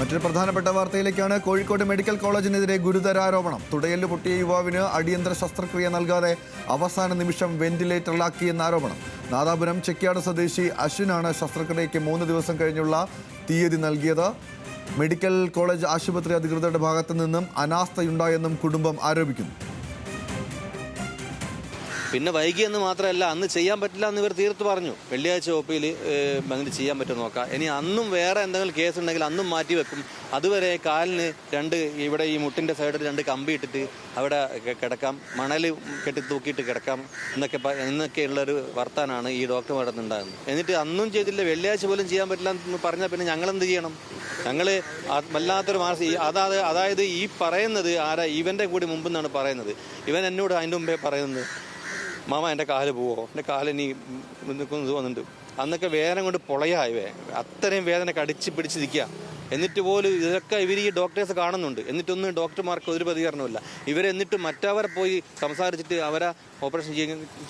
മറ്റൊരു പ്രധാനപ്പെട്ട വാർത്തയിലേക്കാണ്. കോഴിക്കോട് മെഡിക്കൽ കോളേജിനെതിരെ ഗുരുതര ആരോപണം. തുടയെല്ല് പൊട്ടിയ യുവാവിന് അടിയന്തര ശസ്ത്രക്രിയ നൽകാതെ അവസാന നിമിഷം വെന്റിലേറ്ററിലാക്കിയെന്ന ആരോപണം. നാദാപുരം ചെക്യാട് സ്വദേശി അശ്വിനാണ് ശസ്ത്രക്രിയയ്ക്ക് 3 ദിവസം കഴിഞ്ഞുള്ള തീയതി നൽകിയത്. മെഡിക്കൽ കോളേജ് ആശുപത്രി അധികൃതരുടെ ഭാഗത്തു നിന്നും അനാസ്ഥയുണ്ടായെന്നും കുടുംബം ആരോപിക്കുന്നു. പിന്നെ വൈകിയെന്ന് മാത്രമല്ല, അന്ന് ചെയ്യാൻ പറ്റില്ല എന്ന് ഇവർ തീർത്ത് പറഞ്ഞു. വെള്ളിയാഴ്ച ഒപ്പിയിൽ അങ്ങനെ ചെയ്യാൻ പറ്റുമോ നോക്കാം. ഇനി അന്നും വേറെ എന്തെങ്കിലും കേസ് ഉണ്ടെങ്കിൽ അന്നും മാറ്റി വെക്കും. അതുവരെ കാലിന് ഇവിടെ ഈ മുട്ടിൻ്റെ സൈഡിൽ 2 കമ്പി ഇട്ടിട്ട് അവിടെ കിടക്കാം, മണൽ കെട്ടി തൂക്കിയിട്ട് കിടക്കാം എന്നൊക്കെയുള്ളൊരു വർത്താനാണ് ഈ ഡോക്ടർമാരുടെ ഉണ്ടാകുന്നത്. എന്നിട്ട് അന്നും ചെയ്തില്ല, വെള്ളിയാഴ്ച പോലും ചെയ്യാൻ പറ്റില്ല എന്ന് പറഞ്ഞാൽ പിന്നെ ഞങ്ങളെന്ത് ചെയ്യണം? ഞങ്ങൾ വല്ലാത്തൊരു അതായത് ഈ പറയുന്നത് ആരാ? ഇവൻ്റെ കൂടി മുമ്പ് നിന്നാണ് പറയുന്നത്. ഇവൻ എന്നോട് അതിൻ്റെ മുമ്പേ പറയുന്നത്, മാമ എൻ്റെ കാല് പോവോ, എൻ്റെ കാലിനി തോന്നുന്നുണ്ട്. അന്നൊക്കെ വേദന കൊണ്ട് പൊളയായവേ, അത്രയും വേദന കടിച്ച് പിടിച്ച് നിൽക്കുക. എന്നിട്ട് പോലും ഇതൊക്കെ ഇവർ ഈ ഡോക്ടേഴ്സ് കാണുന്നുണ്ട്. എന്നിട്ടൊന്നും ഡോക്ടർമാർക്ക് ഒരു പ്രതികരണമില്ല. ഇവരെന്നിട്ട് മറ്റവരെ പോയി സംസാരിച്ചിട്ട് അവരെ ഓപ്പറേഷൻ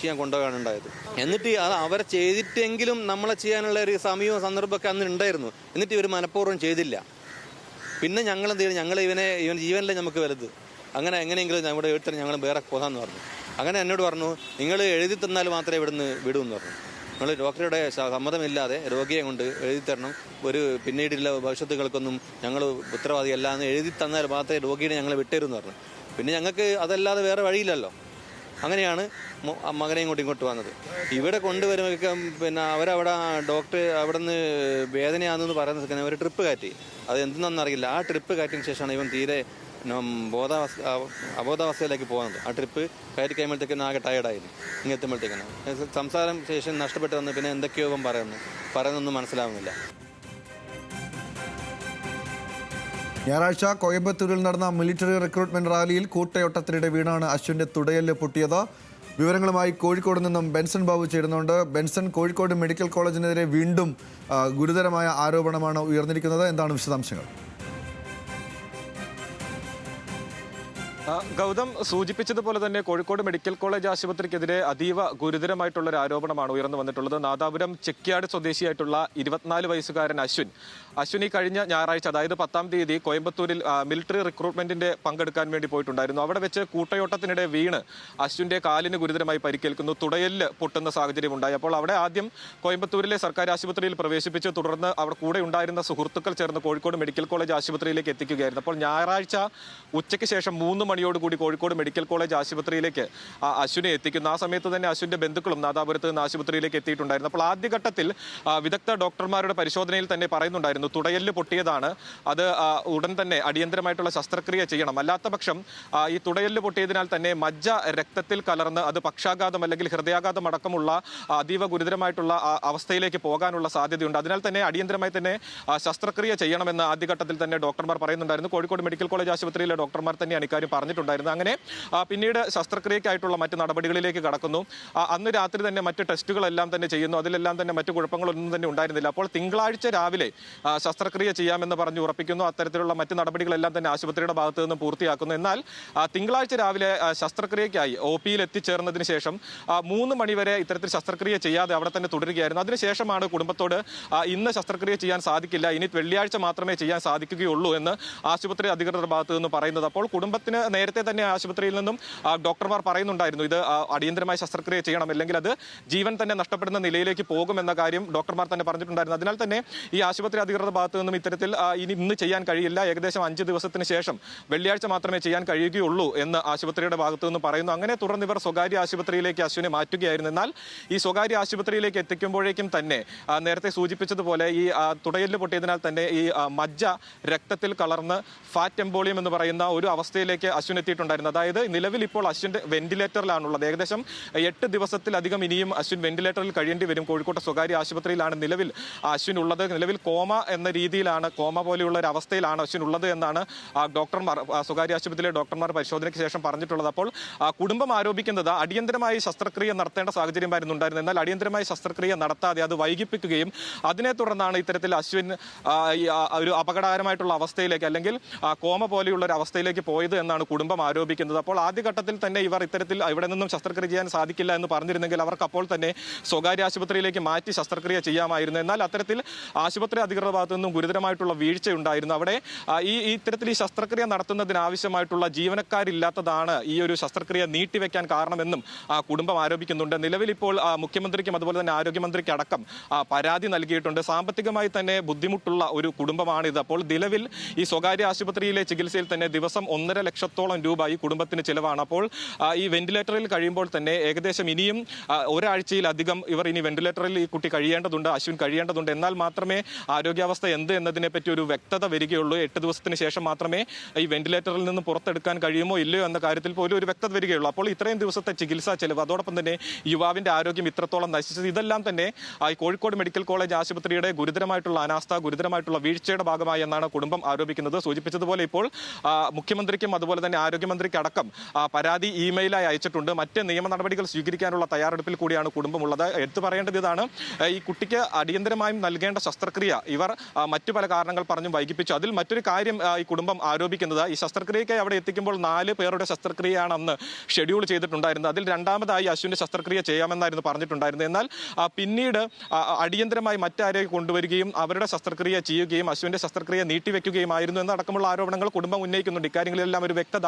ചെയ്യാൻ കൊണ്ടുപോകാണ് ഉണ്ടായത്. എന്നിട്ട് അത് അവരെ ചെയ്തിട്ടെങ്കിലും നമ്മളെ ചെയ്യാനുള്ള ഒരു സമയവും സന്ദർഭമൊക്കെ അന്ന് ഉണ്ടായിരുന്നു. എന്നിട്ട് ഇവർ മനഃപൂർവ്വം ചെയ്തില്ല. പിന്നെ ഞങ്ങളെന്ത് ചെയ്യണം? ഇവൻ ജീവനല്ലേ നമുക്ക് വലുത്. അങ്ങനെ എങ്ങനെയെങ്കിലും നമ്മുടെ വീട്ടിൽ ഞങ്ങൾ വേറെ പോകാമെന്ന് പറഞ്ഞു. അങ്ങനെ എന്നോട് പറഞ്ഞു, നിങ്ങൾ എഴുതി തന്നാൽ മാത്രമേ ഇവിടുന്ന് വിടുമെന്ന് പറഞ്ഞു. നിങ്ങൾ ഡോക്ടറുടെ സമ്മതമില്ലാതെ രോഗിയെ കൊണ്ട് എഴുതി തരണം, പിന്നീടുള്ള ഭവിഷ്യത്തുകൾക്കൊന്നും ഞങ്ങൾ ഉത്തരവാദിയല്ല എന്ന് എഴുതി തന്നാൽ മാത്രമേ രോഗിയെ ഞങ്ങൾ വിട്ടേരുമെന്ന് പറഞ്ഞു. പിന്നെ ഞങ്ങൾക്ക് അതല്ലാതെ വേറെ വഴിയില്ലല്ലോ. അങ്ങനെയാണ് മകനെ ഇങ്ങോട്ട് വന്നത്. ഇവിടെ കൊണ്ടുവരുമ്പോൾ പിന്നെ അവരവിടെ ഡോക്ടർ അവിടെ നിന്ന് വേദനയാണെന്ന് പറയുന്ന ഒരു ട്രിപ്പ് കയറ്റി. അത് എന്തെന്നറിയില്ല. ആ ട്രിപ്പ് കയറ്റിയതിന് ശേഷമാണ് ഇവൻ തീരെ അബോധാവസ്ഥയിലേക്ക് പോകുന്നത്. ആ ട്രിപ്പ് കയറ്റി കഴിയുമ്പോഴത്തേക്കും ആകെ ടയർഡായിരുന്നു. ഇങ്ങനെ എത്തുമ്പോഴത്തേക്കാണ് സംസാരം ശേഷം നഷ്ടപ്പെട്ട് വന്ന് പിന്നെ എന്തൊക്കെയോ പറയുന്നൊന്നും മനസ്സിലാവുന്നില്ല. ഞായറാഴ്ച കോയമ്പത്തൂരിൽ നടന്ന മിലിറ്ററി റിക്രൂട്ട്മെന്റ് റാലിയിൽ കൂട്ടയോട്ടത്തിനിടെ വീണാണ് അശ്വിന്റെ തുടയെല്ല് പൊട്ടിയത്. വിവരങ്ങളുമായി കോഴിക്കോട് നിന്നും ബെൻസൺ ബാബു ചേരുന്നുണ്ട്. ബെൻസൺ, കോഴിക്കോട് മെഡിക്കൽ കോളേജിനെതിരെ വീണ്ടും ഗുരുതരമായ ആരോപണമാണ് ഉയർന്നിരിക്കുന്നത്. എന്താണ് വിശദാംശങ്ങൾ? ഗൗതം സൂചിപ്പിച്ചതുപോലെ തന്നെ കോഴിക്കോട് മെഡിക്കൽ കോളേജ് ആശുപത്രിക്കെതിരെ അതീവ ഗുരുതരമായിട്ടുള്ള ഒരു ആരോപണമാണ് ഉയർന്നു വന്നിട്ടുള്ളത്. നാദാപുരം ചെക്യാട് സ്വദേശിയായിട്ടുള്ള 24 വയസ്സുകാരൻ അശ്വിൻ ഈ കഴിഞ്ഞ ഞായറാഴ്ച, അതായത് 10-ാം തീയതി കോയമ്പത്തൂരിൽ മിലിറ്ററി റിക്രൂട്ട്മെന്റിന്റെ പങ്കെടുക്കാൻ വേണ്ടി പോയിട്ടുണ്ടായിരുന്നു. അവിടെ വെച്ച് കൂട്ടയോട്ടത്തിനിടെ വീണ് അശ്വിന്റെ കാലിന് ഗുരുതരമായി പരിക്കേൽക്കുന്നു. തുടയെല്ല് പൊട്ടുന്ന സാഹചര്യം ഉണ്ടായി. അപ്പോൾ അവിടെ ആദ്യം കോയമ്പത്തൂരിലെ സർക്കാർ ആശുപത്രിയിൽ പ്രവേശിപ്പിച്ച് തുടർന്ന് അവിടെ കൂടെ ഉണ്ടായിരുന്ന സുഹൃത്തുക്കൾ ചേർന്ന് കോഴിക്കോട് മെഡിക്കൽ കോളേജ് ആശുപത്രിയിലേക്ക് എത്തിക്കുകയായിരുന്നു. അപ്പോൾ ഞായറാഴ്ച ഉച്ചയ്ക്ക് ശേഷം 3 മണിയോടുകൂടി കോഴിക്കോട് മെഡിക്കൽ കോളേജ് ആശുപത്രിയിലേക്ക് അശ്വിനെ എത്തിക്കുന്നു. ആ സമയത്ത് തന്നെ അശ്വിന്റെ ബന്ധുക്കളും നാദാപുരത്ത് നിന്ന് ആശുപത്രിയിലേക്ക് എത്തിയിട്ടുണ്ടായിരുന്നു. അപ്പോൾ ആദ്യഘട്ടത്തിൽ വിദഗ്ധ ഡോക്ടർമാരുടെ പരിശോധനയിൽ തന്നെ പറയുന്നുണ്ടായിരുന്നു, തുടയെല്ല് പൊട്ടിയതാണ്, അത് ഉടൻ തന്നെ അടിയന്തരമായിട്ടുള്ള ശസ്ത്രക്രിയ ചെയ്യണം. അല്ലാത്ത പക്ഷം ഈ തുടയെല്ല് പൊട്ടിയതിനാൽ തന്നെ മജ്ജ രക്തത്തിൽ കലർന്ന് അത് പക്ഷാഘാതം അല്ലെങ്കിൽ ഹൃദയാഘാതം അടക്കമുള്ള അതീവ ഗുരുതരമായിട്ടുള്ള അവസ്ഥയിലേക്ക് പോകാനുള്ള സാധ്യതയുണ്ട്. അതിനാൽ തന്നെ അടിയന്തരമായി തന്നെ ശസ്ത്രക്രിയ ചെയ്യണമെന്ന് ആദ്യഘട്ടത്തിൽ തന്നെ ഡോക്ടർമാർ പറയുന്നുണ്ടായിരുന്നു. കോഴിക്കോട് മെഡിക്കൽ കോളേജ് ആശുപത്രിയിലെ ഡോക്ടർമാർ തന്നെയാണ് ഇക്കാര്യം പറഞ്ഞിട്ടുണ്ടായിരുന്നു. അങ്ങനെ പിന്നീട് ശസ്ത്രക്രിയക്കായിട്ടുള്ള മറ്റ് നടപടികളിലേക്ക് കടക്കുന്നു. അന്ന് രാത്രി തന്നെ മറ്റ് ടെസ്റ്റുകളെല്ലാം തന്നെ ചെയ്യുന്നു. അതിലെല്ലാം തന്നെ മറ്റു കുഴപ്പങ്ങളൊന്നും തന്നെ ഉണ്ടായിരുന്നില്ല. അപ്പോൾ തിങ്കളാഴ്ച രാവിലെ ശസ്ത്രക്രിയ ചെയ്യാമെന്ന് പറഞ്ഞ് ഉറപ്പിക്കുന്നു. അത്തരത്തിലുള്ള മറ്റ് നടപടികളെല്ലാം തന്നെ ആശുപത്രിയുടെ ഭാഗത്ത് നിന്ന് പൂർത്തിയാക്കുന്നു. എന്നാൽ തിങ്കളാഴ്ച രാവിലെ ശസ്ത്രക്രിയയ്ക്കായി OPയിൽ എത്തിച്ചേർന്നതിന് ശേഷം 3 മണിവരെ ഇത്തരത്തിൽ ശസ്ത്രക്രിയ ചെയ്യാതെ അവിടെ തന്നെ തുടരുകയായിരുന്നു. അതിനുശേഷമാണ് കുടുംബത്തോട് ഇന്ന് ശസ്ത്രക്രിയ ചെയ്യാൻ സാധിക്കില്ല, ഇനി വെള്ളിയാഴ്ച മാത്രമേ ചെയ്യാൻ സാധിക്കുകയുള്ളൂ എന്ന് ആശുപത്രി അധികൃതരുടെ ഭാഗത്ത് നിന്ന് പറയുന്നത്. അപ്പോൾ കുടുംബത്തിന് നേരത്തെ തന്നെ ആശുപത്രിയിൽ നിന്നും ഡോക്ടർമാർ പറയുന്നുണ്ടായിരുന്നു, ഇത് അടിയന്തരമായി ശസ്ത്രക്രിയ ചെയ്യണം, അല്ലെങ്കിൽ അത് ജീവൻ തന്നെ നഷ്ടപ്പെടുന്ന നിലയിലേക്ക് പോകുമെന്ന കാര്യം ഡോക്ടർമാർ തന്നെ പറഞ്ഞിട്ടുണ്ടായിരുന്നു. അതിനാൽ തന്നെ ഈ ആശുപത്രി അധികൃതരുടെ ഭാഗത്ത് നിന്നും ഇത്തരത്തിൽ ഇന്ന് ചെയ്യാൻ കഴിയില്ല, ഏകദേശം 5 ദിവസത്തിന് ശേഷം വെള്ളിയാഴ്ച മാത്രമേ ചെയ്യാൻ കഴിയുകയുള്ളൂ എന്ന് ആശുപത്രിയുടെ ഭാഗത്തു നിന്ന് പറയുന്നു. അങ്ങനെ തുടർന്ന് ഇവർ സ്വകാര്യ ആശുപത്രിയിലേക്ക് അശ്വിനെ മാറ്റുകയായിരുന്നു. എന്നാൽ ഈ സ്വകാര്യ ആശുപത്രിയിലേക്ക് എത്തിക്കുമ്പോഴേക്കും തന്നെ നേരത്തെ സൂചിപ്പിച്ചതുപോലെ ഈ തുടയെല്ല് പൊട്ടിയതിനാൽ തന്നെ ഈ മജ്ജ രക്തത്തിൽ കലർന്ന് ഫാറ്റ് എംബോളിയം എന്ന് പറയുന്ന ഒരു അവസ്ഥയിലേക്ക് അശ്വിൻ എത്തിയിട്ടുണ്ടായിരുന്നു. അതായത് നിലവിൽ ഇപ്പോൾ അശ്വിന്റെ വെന്റിലേറ്ററിലാണുള്ളത്. ഏകദേശം 8 ദിവസത്തിലധികം ഇനിയും അശ്വിൻ വെന്റിലേറ്ററിൽ കഴിയേണ്ടി വരും. കോഴിക്കോട്ടെ സ്വകാര്യ ആശുപത്രിയിലാണ് നിലവിൽ അശ്വിൻ ഉള്ളത്. നിലവിൽ കോമ എന്ന രീതിയിലാണ്, കോമ പോലെയുള്ള ഒരു അവസ്ഥയിലാണ് അശ്വിൻ ഉള്ളത് എന്നാണ് ഡോക്ടർമാർ, സ്വകാര്യ ആശുപത്രിയിലെ ഡോക്ടർമാർ പരിശോധനയ്ക്ക് ശേഷം പറഞ്ഞിട്ടുള്ളത്. അപ്പോൾ കുടുംബം ആരോപിക്കുന്നത് അടിയന്തരമായി ശസ്ത്രക്രിയ നടത്തേണ്ട സാഹചര്യമായിരുന്നു ഉണ്ടായിരുന്നത്. എന്നാൽ അടിയന്തരമായി ശസ്ത്രക്രിയ നടത്താതെ അത് വൈകിപ്പിക്കുകയും അതിനെ തുടർന്നാണ് ഇത്തരത്തിൽ അശ്വിൻ ഒരു അപകടകരമായിട്ടുള്ള അവസ്ഥയിലേക്ക് അല്ലെങ്കിൽ കോമ പോലെയുള്ള ഒരു അവസ്ഥയിലേക്ക് പോയത് എന്നാണ് കുടുംബം ആരോപിക്കുന്നത്. അപ്പോൾ ആദ്യഘട്ടത്തിൽ തന്നെ ഇവർ ഇത്തരത്തിൽ ഇവിടെ നിന്നും ശസ്ത്രക്രിയ ചെയ്യാൻ സാധിക്കില്ല എന്ന് പറഞ്ഞിരുന്നെങ്കിൽ അവർക്ക് അപ്പോൾ തന്നെ സ്വകാര്യ ആശുപത്രിയിലേക്ക് മാറ്റി ശസ്ത്രക്രിയ ചെയ്യാമായിരുന്നു. എന്നാൽ അത്തരത്തിൽ ആശുപത്രി അധികൃതരുടെ ഭാഗത്തു നിന്നും ഗുരുതരമായിട്ടുള്ള വീഴ്ചയുണ്ടായിരുന്നു. അവിടെ ഇത്തരത്തിൽ ഈ ശസ്ത്രക്രിയ നടത്തുന്നതിനാവശ്യമായിട്ടുള്ള ജീവനക്കാരില്ലാത്തതാണ് ഈ ഒരു ശസ്ത്രക്രിയ നീട്ടിവെക്കാൻ കാരണമെന്നും കുടുംബം ആരോപിക്കുന്നുണ്ട്. നിലവിൽ ഇപ്പോൾ മുഖ്യമന്ത്രിക്കും അതുപോലെ തന്നെ ആരോഗ്യമന്ത്രിക്ക് അടക്കം പരാതി നൽകിയിട്ടുണ്ട്. സാമ്പത്തികമായി തന്നെ ബുദ്ധിമുട്ടുള്ള ഒരു കുടുംബമാണിത്. അപ്പോൾ നിലവിൽ ഈ സ്വകാര്യ ആശുപത്രിയിലെ ചികിത്സയിൽ തന്നെ ദിവസം 1.5 ലക്ഷത്തോളം രൂപ ഈ കുടുംബത്തിന് ചിലവാണ്. അപ്പോൾ ഈ വെന്റിലേറ്ററിൽ കഴിയുമ്പോൾ തന്നെ ഏകദേശം ഇനിയും ഒരാഴ്ചയിലധികം ഇവർ ഇനി വെന്റിലേറ്ററിൽ ഈ കുട്ടി കഴിയേണ്ടതുണ്ട്, അശ്വിൻ കഴിയേണ്ടതുണ്ട്. എന്നാൽ മാത്രമേ ആരോഗ്യാവസ്ഥ എന്ത് എന്നതിനെ പറ്റി ഒരു വ്യക്തത വരികയുള്ളൂ. 8 ദിവസത്തിന് ശേഷം മാത്രമേ ഈ വെന്റിലേറ്ററിൽ നിന്ന് പുറത്തെടുക്കാൻ കഴിയുമോ ഇല്ലയോ എന്ന കാര്യത്തിൽ പോലും ഒരു വ്യക്തത വരികയുള്ളൂ. അപ്പോൾ ഇത്രയും ദിവസത്തെ ചികിത്സാ ചെലവ്, അതോടൊപ്പം തന്നെ യുവാവിന്റെ ആരോഗ്യം ഇത്രത്തോളം നശിച്ചത്, ഇതെല്ലാം തന്നെ ഈ കോഴിക്കോട് മെഡിക്കൽ കോളേജ് ആശുപത്രിയുടെ ഗുരുതരമായിട്ടുള്ള അനാസ്ഥ, ഗുരുതരമായിട്ടുള്ള വീഴ്ചയുടെ ഭാഗമായി എന്നാണ് കുടുംബം ആരോപിക്കുന്നത്. സൂചിപ്പിച്ചതുപോലെ ഇപ്പോൾ മുഖ്യമന്ത്രിക്കും അതുപോലെ തന്നെ ആരോഗ്യമന്ത്രിക്ക് അടക്കം പരാതി ഇമെയിലായി അയച്ചിട്ടുണ്ട്. മറ്റ് നിയമ നടപടികൾ സ്വീകരിക്കാനുള്ള തയ്യാറെടുപ്പിൽ കൂടിയാണ് കുടുംബമുള്ളത്. എടുത്തു പറയേണ്ടത് ഇതാണ്, ഈ കുട്ടിക്ക് അടിയന്തരമായും നൽകേണ്ട ശസ്ത്രക്രിയ ഇവർ മറ്റു പല കാരണങ്ങൾ പറഞ്ഞും വൈകിപ്പിച്ചു. അതിൽ മറ്റൊരു കാര്യം ഈ കുടുംബം ആരോപിക്കുന്നത്, ഈ ശസ്ത്രക്രിയയ്ക്കായി അവിടെ എത്തിക്കുമ്പോൾ 4 പേരുടെ ശസ്ത്രക്രിയയാണ് അന്ന് ഷെഡ്യൂൾ ചെയ്തിട്ടുണ്ടായിരുന്നത്. അതിൽ രണ്ടാമതായി അശ്വിന്റെ ശസ്ത്രക്രിയ ചെയ്യാമെന്നായിരുന്നു പറഞ്ഞിട്ടുണ്ടായിരുന്നത്. എന്നാൽ പിന്നീട് അടിയന്തരമായി മറ്റാരെയും കൊണ്ടുവരികയും അവരുടെ ശസ്ത്രക്രിയ ചെയ്യുകയും അശ്വിന്റെ ശസ്ത്രക്രിയ നീട്ടിവെക്കുകയുമായിരുന്നു എന്നടക്കമുള്ള ആരോപണങ്ങൾ കുടുംബം ഉന്നയിക്കുന്നുണ്ട്. ഇക്കാര്യങ്ങളിലെല്ലാം ഒരു വ്യക്തത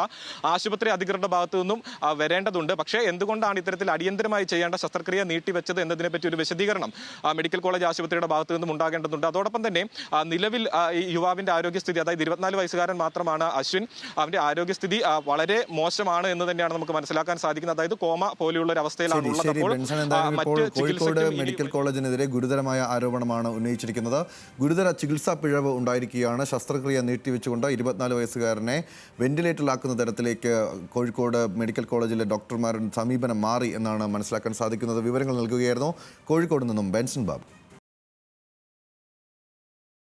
ആശുപത്രി അധികൃതരുടെ ഭാഗത്തു നിന്നും വരേണ്ടതുണ്ട്. പക്ഷേ എന്തുകൊണ്ടാണ് ഇത്തരത്തിൽ അടിയന്തരമായി ചെയ്യേണ്ട ശസ്ത്രക്രിയ നീട്ടിവെച്ചത് എന്നതിനെപ്പറ്റി ഒരു വിശദീകരണം മെഡിക്കൽ കോളേജ് ആശുപത്രിയുടെ ഭാഗത്തു നിന്നും ഉണ്ടാകേണ്ടതുണ്ട്. അതോടൊപ്പം തന്നെ നിലവിൽ ഈ യുവാവിന്റെ ആരോഗ്യസ്ഥിതി, അതായത് 24 വയസ്സുകാരൻ മാത്രമാണ് അശ്വിൻ, അവന്റെ ആരോഗ്യസ്ഥിതി വളരെ മോശമാണ് എന്ന് തന്നെയാണ് നമുക്ക് മനസ്സിലാക്കാൻ സാധിക്കുന്നത്. അതായത് കോമ പോലെയുള്ള ഒരു അവസ്ഥയിലാണ് ഉള്ളത്. കോഴിക്കോട് മെഡിക്കൽ കോളേജിനെതിരെ ഗുരുതരമായ ആരോപണമാണ് ഉന്നയിച്ചിരിക്കുന്നത്. ഗുരുതര ചികിത്സാ പിഴവ് ഉണ്ടായിരിക്കുകയാണ്. ശസ്ത്രക്രിയ നീട്ടിവെച്ചുകൊണ്ട് 24 വയസ്സുകാരനെ വെന്റിലേറ്ററിലാക്കുന്ന തരത്തിലേക്ക് കോഴിക്കോട് മെഡിക്കൽ കോളേജിലെ ഡോക്ടർമാരുടെ സമീപനം മാറി എന്നാണ് മനസ്സിലാക്കാൻ സാധിക്കുന്നത്. വിവരങ്ങൾ നൽകുകയായിരുന്നു കോഴിക്കോട് നിന്നും ബെൻസൺ ബാബു.